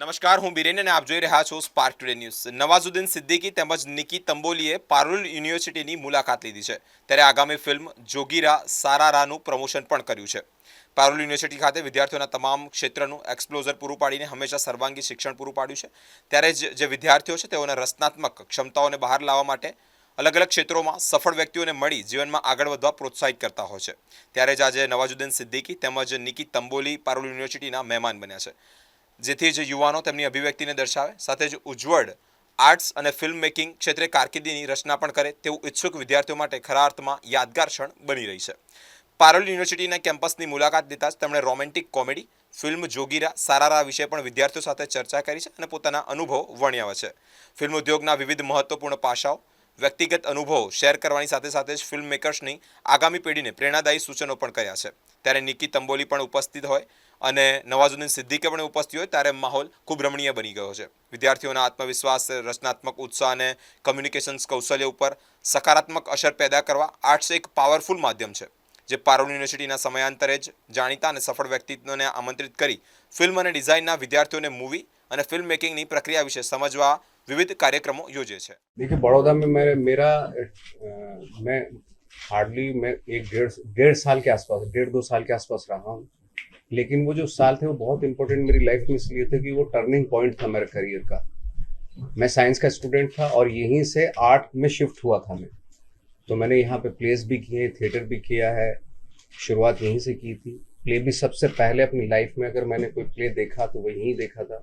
નમસ્કાર, હું બિરેન અને આપ જોઈ રહ્યા છો Spark Today News. Nawazuddin Siddiqui તેમજ નિકી તંબોલીએ પારુલ યુનિવર્સિટીની મુલાકાત લીધી છે. ત્યારે આગામી ફિલ્મ જોગીરા સારારાનું પ્રમોશન પણ કર્યું છે. પારુલ યુનિવર્સિટી ખાતે વિદ્યાર્થીઓના તમામ ક્ષેત્રનું એક્સપ્લોઝર પૂરું પાડીને હંમેશા સર્વાંગી શિક્ષણ પૂરું પાડ્યું છે. ત્યારે જે વિદ્યાર્થીઓ છે તેઓના રચનાત્મક ક્ષમતાઓને બહાર લાવવા માટે અલગ અલગ ક્ષેત્રોમાં સફળ વ્યક્તિઓને મળી જીવનમાં આગળ વધવા પ્રોત્સાહિત કરતા હોય છે. ત્યારે જ આજે નવાઝુદ્દીન સિદ્દીકી તેમજ નિકી તંબોલી પારુલ યુનિવર્સિટીના મહેમાન બન્યા છે, જેથી જ યુવાનો તેમની અભિવ્યક્તિને દર્શાવે, સાથે જ ઉજ્જવળ આર્ટ્સ અને ફિલ્મ મેકિંગ ક્ષેત્રે કારકિર્દીની રચના પણ કરે તેવું ઈચ્છુક વિદ્યાર્થીઓ માટે ખરા અર્થમાં યાદગાર ક્ષણ બની રહી છે. પારુલ યુનિવર્સિટીના કેમ્પસની મુલાકાત લેતા જ તેમણે રોમેન્ટિક કોમેડી ફિલ્મ જોગીરા સારારા વિશે પણ વિદ્યાર્થીઓ સાથે ચર્ચા કરી છે અને પોતાના અનુભવ વર્ણવ્યા છે. ફિલ્મ ઉદ્યોગના વિવિધ મહત્વપૂર્ણ પાસાઓ, વ્યક્તિગત અનુભવો શેર કરવાની સાથે સાથે જ ફિલ્મ મેકર્સની આગામી પેઢીને પ્રેરણાદાયી સૂચનો પણ કર્યા છે. ત્યારે નિકી તંબોલી પણ ઉપસ્થિત હોય અને નવાઝુદ્દીન સિદ્દીકી પણ ઉપસ્થિત હોય ત્યારે માહોલ ખૂબ રમણીય બની ગયો છે. વિદ્યાર્થીઓના આત્મવિશ્વાસ, રચનાત્મક ઉત્સાહ અને કમ્યુનિકેશન કૌશલ્ય ઉપર સકારાત્મક અસર પેદા કરવા આર્ટ્સ એક પાવરફુલ માધ્યમ છે, જે પારુલ યુનિવર્સિટીના સમયાંતરે જ જાણીતા અને સફળ વ્યક્તિત્વને આમંત્રિત કરી ફિલ્મ અને ડિઝાઇનના વિદ્યાર્થીઓને મૂવી અને ફિલ્મ મેકિંગની પ્રક્રિયા વિશે સમજવા વિવિધ कार्यक्रमों योजे છે. देखिए बड़ौदा में मैं हार्डली मैं एक डेढ़ साल के आसपास, 1.5-2 साल के आसपास रहा हूँ. लेकिन वो जो साल थे वो बहुत इंपॉर्टेंट मेरी लाइफ में इसलिए थे कि वो टर्निंग पॉइंट था मेरे करियर का. मैं साइंस का स्टूडेंट था और यहीं से आर्ट में शिफ्ट हुआ था मैं. तो मैंने यहाँ पे प्लेस भी किए, थिएटर भी किया है. शुरुआत यहीं से की थी. प्ले भी सबसे पहले अपनी लाइफ में अगर मैंने कोई प्ले देखा तो वो यहीं देखा था.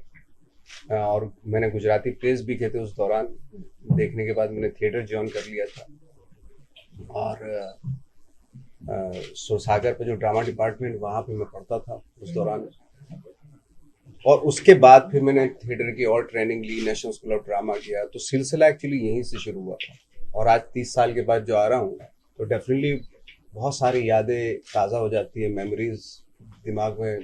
और मैंने गुजराती प्लेस भी किए थे उस दौरान. देखने के बाद मैंने थिएटर ज्वाइन कर लिया था. और सुरसागर पे जो ड्रामा डिपार्टमेंट वहाँ पे मैं पढ़ता था उस दौरान. और उसके बाद फिर मैंने थिएटर की और ट्रेनिंग ली, नेशनल स्कूल ऑफ ड्रामा किया. तो सिलसिला एक्चुअली यहीं से शुरू हुआ था. और आज 30 साल के बाद जो आ रहा हूँ तो डेफिनेटली बहुत सारी यादें ताज़ा हो जाती है, मेमोरीज दिमाग में,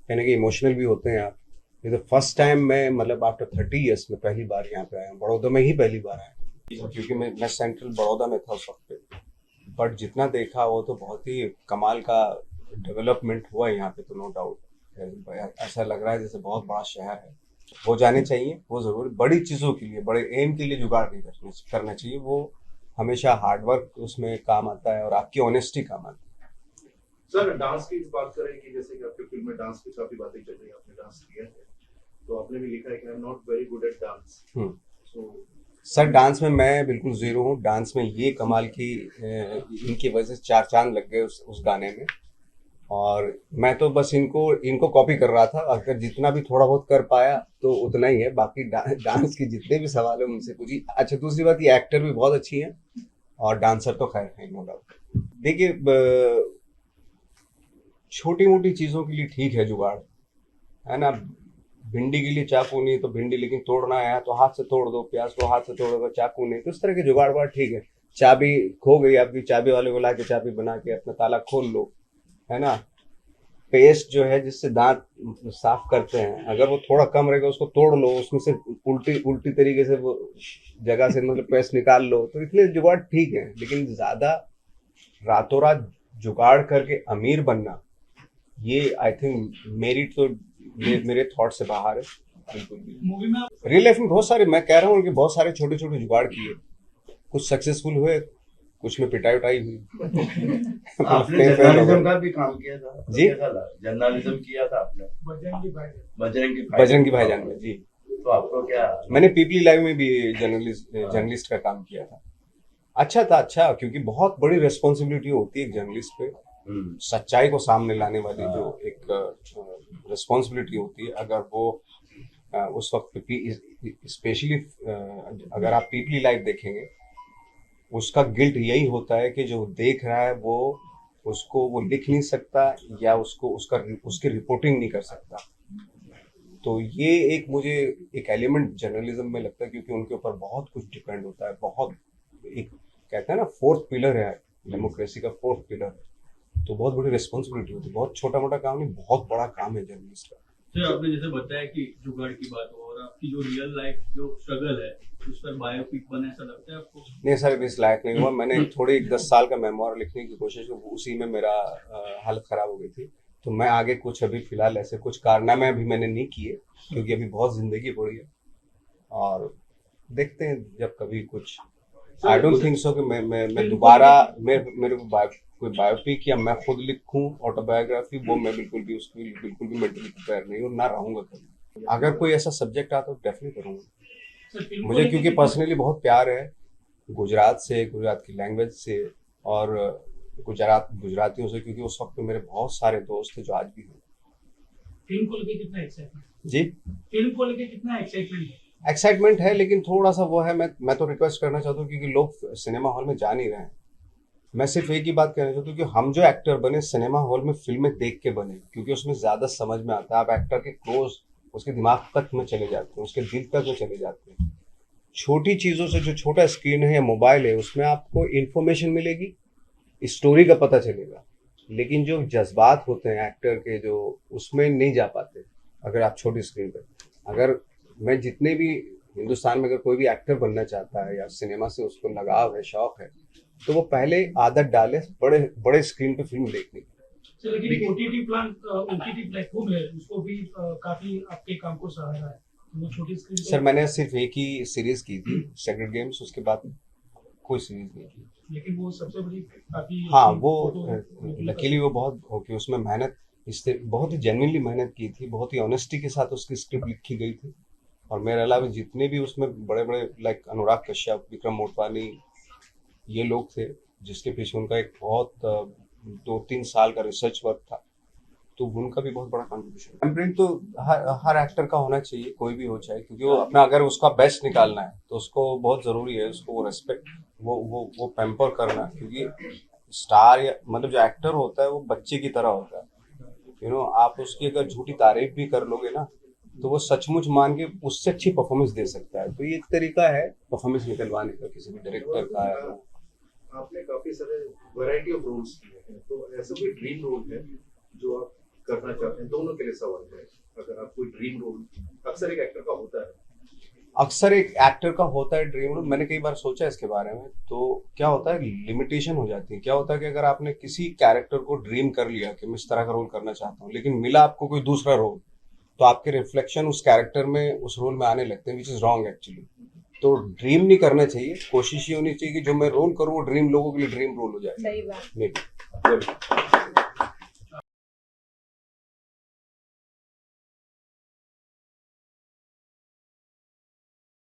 कहने के इमोशनल भी होते हैं आप. ये तो फर्स्ट टाइम मैं मतलब आफ्टर 30 ईयर्स में पहली बार यहाँ पे आया हूँ. बड़ौदा में ही पहली बार आया हूँ क्योंकि मैं सेंट्रल बड़ौदा में था उस वक्त पे. बट जितना देखा वो तो बहुत ही कमाल का डेवलपमेंट हुआ है यहाँ पे, तो नो डाउट. ऐसा लग रहा है जैसे बहुत बड़ा शहर है. हो जाने चाहिए वो जरूर. बड़ी चीज़ों के लिए, बड़े एम के लिए जुगाड़ नहीं करना चाहिए. वो हमेशा हार्डवर्क उसमें काम आता है और आपकी ऑनेस्टी काम आती है. सर, डांस की बात करें कि जैसे कि आपकी फिल्म में डांस की काफी बातें चल रही है, आपने डांस किया है, तो आपने भी लिखा है कि I am not very good at dance. So sir, dance में मैं बिल्कुल जीरो हूँ. डांस में ये कमाल की इनकी वजह से 4 चांद लग गए उस गाने में. और मैं तो बस इनको कॉपी कर रहा था. अगर जितना भी थोड़ा बहुत कर पाया तो उतना ही है. बाकी डांस की जितने भी सवाल है उनसे पूछिए. अच्छा, दूसरी बात, ये एक्टर भी बहुत अच्छी है और डांसर तो खैर है, नो डाउट. देखिए, छोटी मोटी चीज़ों के लिए ठीक है जुगाड़, है ना. भिंडी के लिए चाकू नहीं तो भिंडी, लेकिन तोड़ना है तो हाथ से तोड़ दो. प्याज को हाथ से तोड़ दो, चाकू नहीं. तो इस तरह के जुगाड़ वाड़ ठीक है. चाबी खो गई, आपकी चाबी वाले को ला के चाबी बना के अपना ताला खोल लो, है ना. पेस्ट जो है जिससे दांत साफ करते हैं, अगर वो थोड़ा कम रहेगा उसको तोड़ लो, उसमें से उल्टी तरीके से वो जगह से मतलब पेस्ट निकाल लो. तो इतने जुगाड़ ठीक है, लेकिन ज्यादा रातों रात जुगाड़ करके अमीर बनना, ये आई थिंक मेरे थॉट से बाहर है बिल्कुल भी. रियल लाइफ में बहुत सारे, मैं कह रहा हूँ कि बहुत सारे छोटे छोटे जुगाड़ किए. कुछ सक्सेसफुल हुए, कुछ में पिटाई उठाई हुई. आपने जर्नलिज्म का भी काम किया था जी, जर्नलिज्म किया था आपने बजरंगी भाईजान में जी. तो आपको क्या, मैंने पीपली लाइव में भी जर्नलिस्ट का काम किया था. अच्छा, क्योंकि बहुत बड़ी रिस्पॉन्सिबिलिटी होती है एक जर्नलिस्ट पे. सच्चाई को सामने लाने वाली जो एक रिस्पॉन्सिबिलिटी होती है, अगर वो उस वक्त स्पेशली अगर आप पीपली लाइव देखेंगे, उसका गिल्ट यही होता है कि जो देख रहा है वो लिख नहीं सकता या उसकी रिपोर्टिंग नहीं कर सकता. तो ये एक मुझे एक एलिमेंट जर्नलिज्म में लगता है, क्योंकि उनके ऊपर बहुत कुछ डिपेंड होता है. बहुत एक कहते हैं ना, फोर्थ पिलर है डेमोक्रेसी का, फोर्थ पिलर है. तो बहुत बड़ी रिस्पॉन्सिबिलिटी होती है. बहुत छोटा मोटा काम नहीं, बहुत बड़ा काम है जर्नलिस्ट का. सर, आपने जैसे बताया कि जुगाड़ की बात हो, और आपकी जो रियल लाइफ जो स्ट्रगल है उस पर बायोपिक बने, ऐसा लगता है आपको? नहीं सर, इस लायक नहीं हुआ. मैंने थोड़ी 10 साल का मेमोर लिखने की कोशिश की, उसी में मेरा हालत खराब हो गई थी. तो मैं आगे कुछ अभी फिलहाल ऐसे कुछ कारनामे अभी मैंने नहीं किए, क्योंकि अभी बहुत जिंदगी पड़ी है, और देखते हैं जब कभी कुछ। आई डोंट थिंक सो कि मैं दोबारा मेरे को कोई बायोपिक या मैं खुद लिखूं ऑटोबायोग्राफी, वो मैं बिल्कुल भी मेंटली प्रिपेयर नहीं हूँ, ना रहूंगा कभी। अगर कोई ऐसा सब्जेक्ट आता तो डेफिनेटली करूंगा। मुझे क्योंकि पर्सनली बहुत प्यार है गुजरात से, गुजरात की लैंग्वेज से, और गुजरातियों से, क्योंकि उस वक्त मेरे बहुत सारे दोस्त थे जो आज भी हैं। फिल्म को लेके कितना एक्साइटमेंट? जी, फिल्म को लेके कितना एक्साइटमेंट है? एक्साइटमेंट है, लेकिन थोड़ा सा वो है, मैं तो रिक्वेस्ट करना चाहता हूँ, क्योंकि लोग सिनेमा हॉल में जा नहीं रहे हैं। मैं सिर्फ एक ही बात कहना चाहता हूँ कि हम जो एक्टर बने सिनेमा हॉल में फिल्में देख के बने, क्योंकि उसमें ज्यादा समझ में आता है। आप एक्टर के क्लोज उसके दिमाग तक में चले जाते हैं, उसके दिल तक में चले जाते हैं। छोटी चीजों से, जो छोटा स्क्रीन है या मोबाइल है, उसमें आपको इंफॉर्मेशन मिलेगी, स्टोरी का पता चलेगा, लेकिन जो जज्बात होते हैं एक्टर के, जो उसमें नहीं जा पाते अगर आप छोटी स्क्रीन पर। अगर मैं जितने भी हिंदुस्तान में अगर कोई भी एक्टर बनना चाहता है या सिनेमा से उसको लगाव है, शौक है, तो वो पहले आदत डाले बड़े स्क्रीन पे फिल्म देखने की। सर, लेकिन ओटीटी प्लेटफॉर्म है, उसको भी काफी आपके काम को सराहा है। वो छोटी स्क्रीन सर मैंने सिर्फ एक ही सीरीज की थी, सेक्रेड गेम्स, उसके बाद कोई सीरीज नहीं की। लेकिन वो सबसे बड़ी काफी हाँ, वो लकीली वो बहुत ओके, उसमें मेहनत इससे बहुत ही जेन्युइनली मेहनत की थी, बहुत ही ऑनेस्टी के साथ उसकी स्क्रिप्ट लिखी गई थी। और मेरे अलावा जितने भी उसमें बड़े बड़े लाइक अनुराग कश्यप, विक्रम मोटवानी, ये लोग थे, जिसके पीछे उनका एक बहुत 2-3 साल का रिसर्च वर्क था, तो उनका भी बहुत बड़ा कंट्रीब्यूशन। टेम्परेट तो हर एक्टर का होना चाहिए, कोई भी हो चाहे, क्योंकि वो अपना अगर उसका बेस्ट निकालना है तो उसको बहुत जरूरी है, उसको वो रेस्पेक्ट, वो पैम्पर करना, क्योंकि स्टार या मतलब जो एक्टर होता है वो बच्चे की तरह होता है। आप उसकी अगर झूठी तारीफ भी कर लोगे ना, तो वो सचमुच मान के उससे अच्छी परफॉर्मेंस दे सकता है। तो ये एक तरीका है परफॉर्मेंस निकलवाने का किसी भी डायरेक्टर का है। आपने काफी सारे वैरायटी ऑफ रोल्स किए हैं, तो ऐसा कोई ड्रीम रोल है जो आप करना चाहते हैं? दोनों के लिए सवाल है, अगर आप कोई ड्रीम रोल, अक्सर एक एक्टर का होता है ड्रीम रोल। मैंने कई बार सोचा इसके बारे में, तो क्या होता है, लिमिटेशन हो जाती है। क्या होता है कि अगर आपने किसी कैरेक्टर को ड्रीम कर लिया कि मैं इस तरह का रोल करना चाहता हूँ, लेकिन मिला आपको कोई दूसरा रोल, तो आपके रिफ्लेक्शन उस कैरेक्टर में, उस रोल में आने लगते हैं, विच इज रॉन्ग एक्चुअली। तो ड्रीम नहीं करना चाहिए, कोशिश ये होनी चाहिए कि जो मैं रोल करूँ वो ड्रीम लोगों के लिए ड्रीम रोल हो जाए। सही बात। May be.